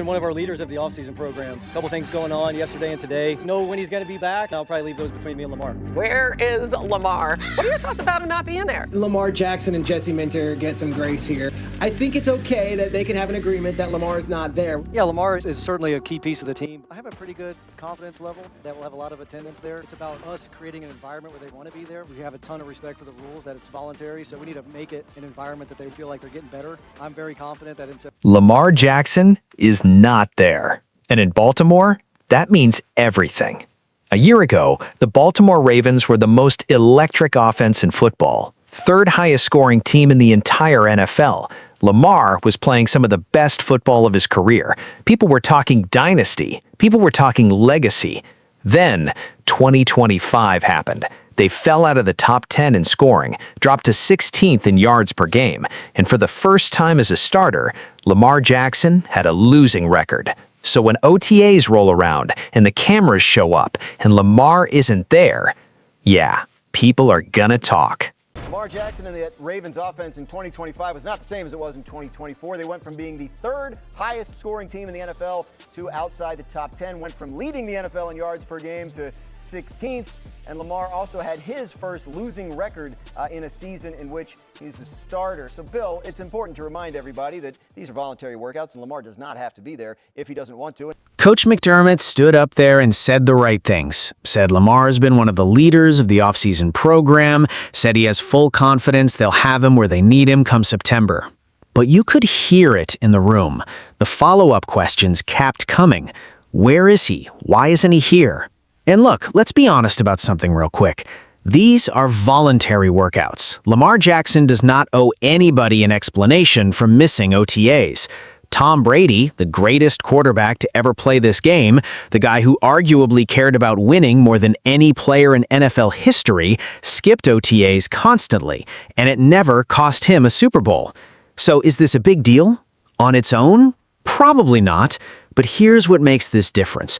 One of our leaders of the offseason program. A couple things going on yesterday and today. Know when he's going to be back. I'll probably leave those between me and Lamar. Where is Lamar? What are your thoughts about him not being there? Lamar Jackson and Jesse Minter get some grace here. I think it's okay that they can have an agreement that Lamar is not there. Yeah, Lamar is certainly a key piece of the team. I have a pretty good confidence level that we'll have a lot of attendance there. It's about us creating an environment where they want to be there. We have a ton of respect for the rules, that it's voluntary, so we need to make it an environment that they feel like they're getting better. I'm very confident that Lamar Jackson is not there. And in Baltimore, that means everything. A year ago, the Baltimore Ravens were the most electric offense in football, third highest scoring team in the entire NFL. Lamar was playing some of the best football of his career. People were talking dynasty. People were talking legacy. Then, 2025 happened. They fell out of the top 10 in scoring, dropped to 16th in yards per game, and for the first time as a starter, Lamar Jackson had a losing record. So when OTAs roll around and the cameras show up and Lamar isn't there, yeah, people are gonna talk. Lamar Jackson and the Ravens offense in 2025 was not the same as it was in 2024. They went from being the third highest scoring team in the NFL to outside the top 10, went from leading the NFL in yards per game to 16th, and Lamar also had his first losing record in a season in which he's the starter. So, Bill, it's important to remind everybody that these are voluntary workouts, and Lamar does not have to be there if he doesn't want to. Coach McDermott stood up there and said the right things, said Lamar has been one of the leaders of the offseason program, said he has full confidence they'll have him where they need him come September. But you could hear it in the room. The follow-up questions kept coming. Where is he? Why isn't he here? And look, let's be honest about something real quick. These are voluntary workouts. Lamar Jackson does not owe anybody an explanation for missing OTAs. Tom Brady, the greatest quarterback to ever play this game, the guy who arguably cared about winning more than any player in NFL history, skipped OTAs constantly, and it never cost him a Super Bowl. So is this a big deal? On its own? Probably not, but here's what makes this difference.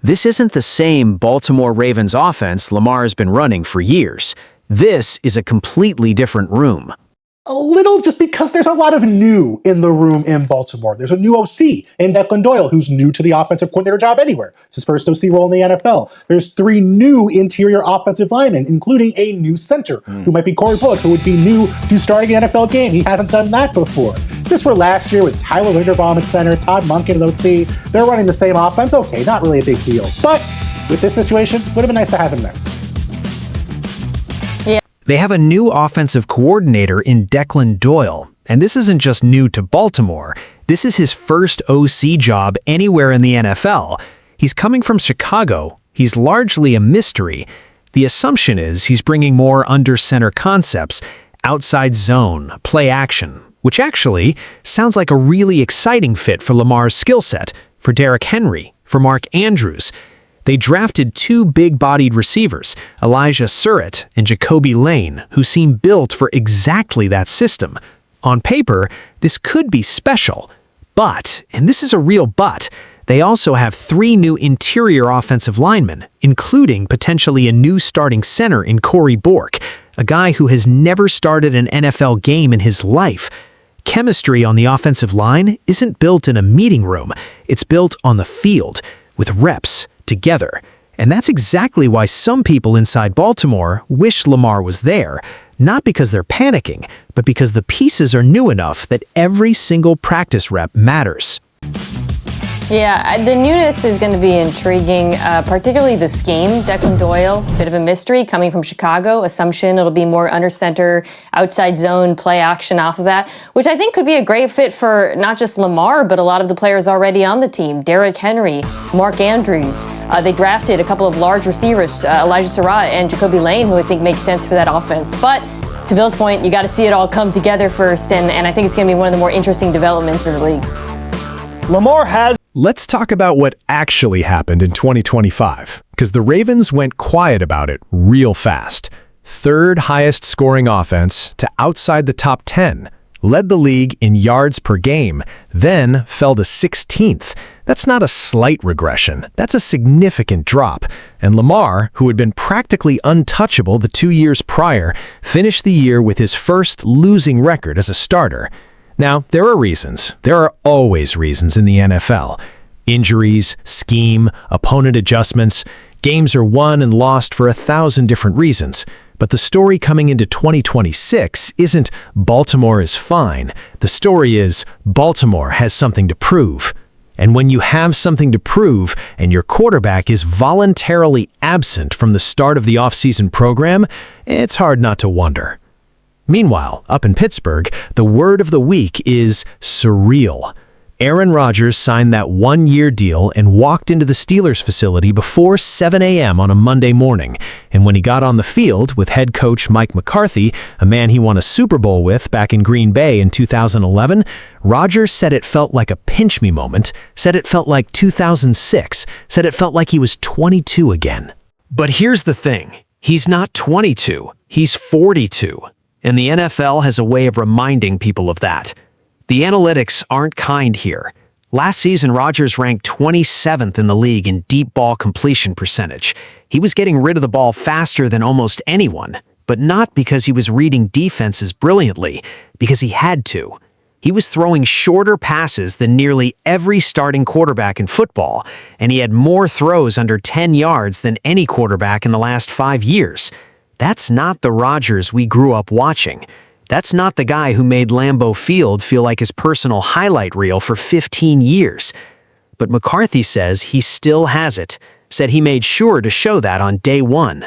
This isn't the same Baltimore Ravens offense Lamar has been running for years. This is a completely different room. A little, just because there's a lot of new in the room in Baltimore. There's a new OC in Declan Doyle, who's new to the offensive coordinator job anywhere. It's his first OC role in the NFL. There's 3 new interior offensive linemen, including a new center, who might be Corey Bullock, who would be new to starting an NFL game. He hasn't done that before. This were last year with Tyler Linderbaum at center, Todd Monken at OC. They're running the same offense. Okay, not really a big deal. But with this situation, would have been nice to have him there. They have a new offensive coordinator in Declan Doyle, and this isn't just new to Baltimore. This is his first OC job anywhere in the NFL. He's coming from Chicago. He's largely a mystery. The assumption is he's bringing more under-center concepts, outside zone, play action, which actually sounds like a really exciting fit for Lamar's skill set, for Derrick Henry, for Mark Andrews. They drafted 2 big-bodied receivers, Elijah Surratt and Jacoby Lane, who seem built for exactly that system. On paper, this could be special. But, and this is a real but, they also have 3 new interior offensive linemen, including potentially a new starting center in Corey Bork, a guy who has never started an NFL game in his life. Chemistry on the offensive line isn't built in a meeting room. It's built on the field, with reps, together. And that's exactly why some people inside Baltimore wish Lamar was there, not because they're panicking, but because the pieces are new enough that every single practice rep matters. Yeah, the newness is going to be intriguing, particularly the scheme. Declan Doyle, bit of a mystery, coming from Chicago. Assumption it'll be more under center, outside zone, play action off of that, which I think could be a great fit for not just Lamar, but a lot of the players already on the team. Derrick Henry, Mark Andrews. They drafted a couple of large receivers, Elijah Surratt and Jacoby Lane, who I think makes sense for that offense. But to Bill's point, you got to see it all come together first, and I think it's going to be one of the more interesting developments in the league. Lamar has Let's talk about what actually happened in 2025, because the Ravens went quiet about it real fast. Third highest scoring offense to outside the top 10, led the league in yards per game, then fell to 16th. That's not a slight regression, that's a significant drop. And Lamar, who had been practically untouchable the 2 years prior, finished the year with his first losing record as a starter. Now, there are reasons. There are always reasons in the NFL. Injuries, scheme, opponent adjustments. Games are won and lost for 1,000 different reasons. But the story coming into 2026 isn't Baltimore is fine. The story is Baltimore has something to prove. And when you have something to prove and your quarterback is voluntarily absent from the start of the offseason program, it's hard not to wonder. Meanwhile, up in Pittsburgh, the word of the week is surreal. Aaron Rodgers signed that one-year deal and walked into the Steelers facility before 7 a.m. on a Monday morning. And when he got on the field with head coach Mike McCarthy, a man he won a Super Bowl with back in Green Bay in 2011, Rodgers said it felt like a pinch-me moment, said it felt like 2006, said it felt like he was 22 again. But here's the thing. He's not 22. He's 42. And the NFL has a way of reminding people of that. The analytics aren't kind here. Last season, Rodgers ranked 27th in the league in deep ball completion percentage. He was getting rid of the ball faster than almost anyone, but not because he was reading defenses brilliantly, because he had to. He was throwing shorter passes than nearly every starting quarterback in football, and he had more throws under 10 yards than any quarterback in the last 5 years. That's not the Rodgers we grew up watching. That's not the guy who made Lambeau Field feel like his personal highlight reel for 15 years. But McCarthy says he still has it, said he made sure to show that on day one.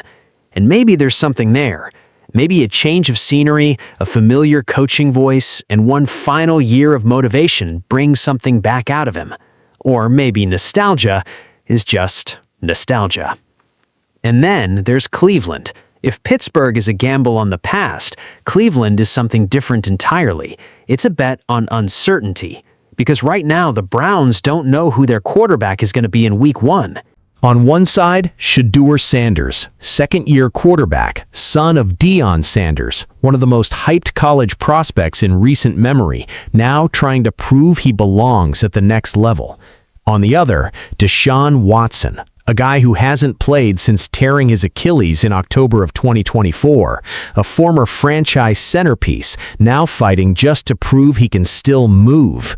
And maybe there's something there. Maybe a change of scenery, a familiar coaching voice, and one final year of motivation brings something back out of him. Or maybe nostalgia is just nostalgia. And then there's Cleveland. If Pittsburgh is a gamble on the past, Cleveland is something different entirely. It's a bet on uncertainty. Because right now, the Browns don't know who their quarterback is going to be in Week 1. On one side, Shedeur Sanders, second-year quarterback, son of Deion Sanders, one of the most hyped college prospects in recent memory, now trying to prove he belongs at the next level. On the other, Deshaun Watson, a guy who hasn't played since tearing his Achilles in October of 2024, a former franchise centerpiece, now fighting just to prove he can still move.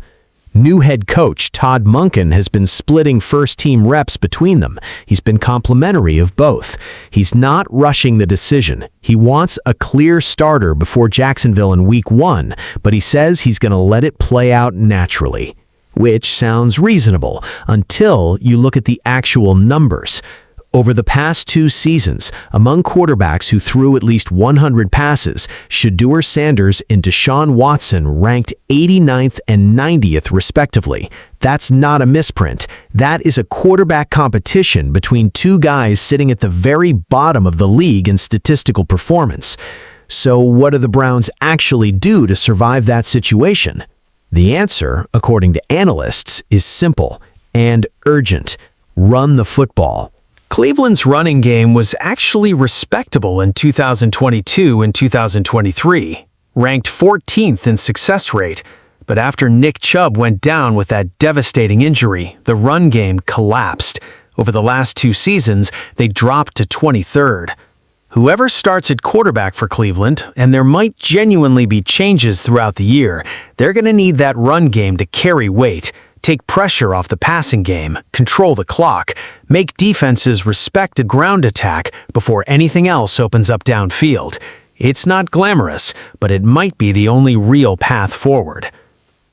New head coach Todd Monken has been splitting first-team reps between them. He's been complimentary of both. He's not rushing the decision. He wants a clear starter before Jacksonville in Week 1, but he says he's going to let it play out naturally. Which sounds reasonable until you look at the actual numbers. Over the past 2 seasons, among quarterbacks who threw at least 100 passes, Shedeur Sanders and Deshaun Watson ranked 89th and 90th respectively. That's not a misprint. That is a quarterback competition between 2 guys sitting at the very bottom of the league in statistical performance. So what do the Browns actually do to survive that situation? The answer, according to analysts, is simple and urgent. Run the football. Cleveland's running game was actually respectable in 2022 and 2023, ranked 14th in success rate. But after Nick Chubb went down with that devastating injury, the run game collapsed. Over the last 2 seasons, they dropped to 23rd. Whoever starts at quarterback for Cleveland, and there might genuinely be changes throughout the year, they're going to need that run game to carry weight, take pressure off the passing game, control the clock, make defenses respect a ground attack before anything else opens up downfield. It's not glamorous, but it might be the only real path forward.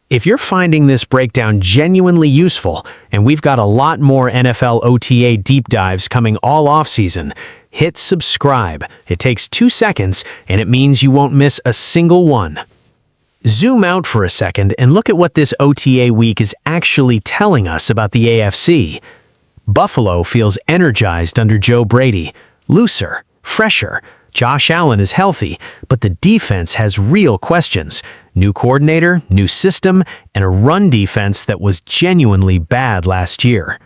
If you're finding this breakdown genuinely useful, and we've got a lot more NFL OTA deep dives coming all offseason, hit subscribe. It takes 2 seconds, and it means you won't miss a single one. Zoom out for a second and look at what this OTA week is actually telling us about the AFC. Buffalo feels energized under Joe Brady, looser, fresher. Josh Allen is healthy, but the defense has real questions. New coordinator, new system, and a run defense that was genuinely bad last year.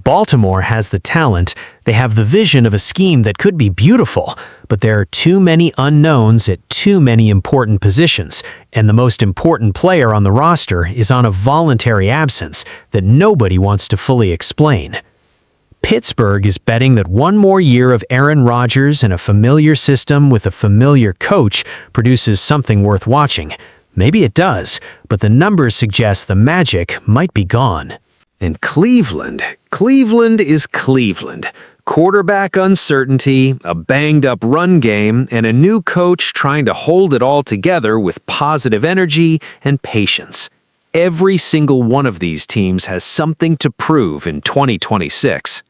Baltimore has the talent, they have the vision of a scheme that could be beautiful, but there are too many unknowns at too many important positions, and the most important player on the roster is on a voluntary absence that nobody wants to fully explain. Pittsburgh is betting that one more year of Aaron Rodgers and a familiar system with a familiar coach produces something worth watching. Maybe it does, but the numbers suggest the magic might be gone. And Cleveland is Cleveland. Quarterback uncertainty, a banged-up run game, and a new coach trying to hold it all together with positive energy and patience. Every single one of these teams has something to prove in 2026.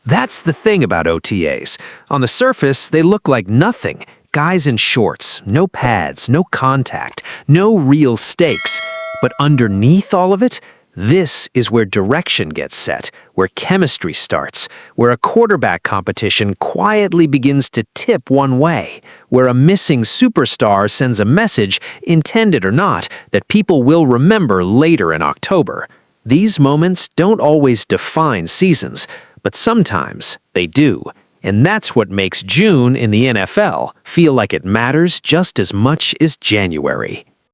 That's the thing about OTAs. On the surface, they look like nothing. Guys in shorts, no pads, no contact, no real stakes. But underneath all of it, this is where direction gets set, where chemistry starts, where a quarterback competition quietly begins to tip one way, where a missing superstar sends a message, intended or not, that people will remember later in October. These moments don't always define seasons, but sometimes they do. And that's what makes June in the NFL feel like it matters just as much as January.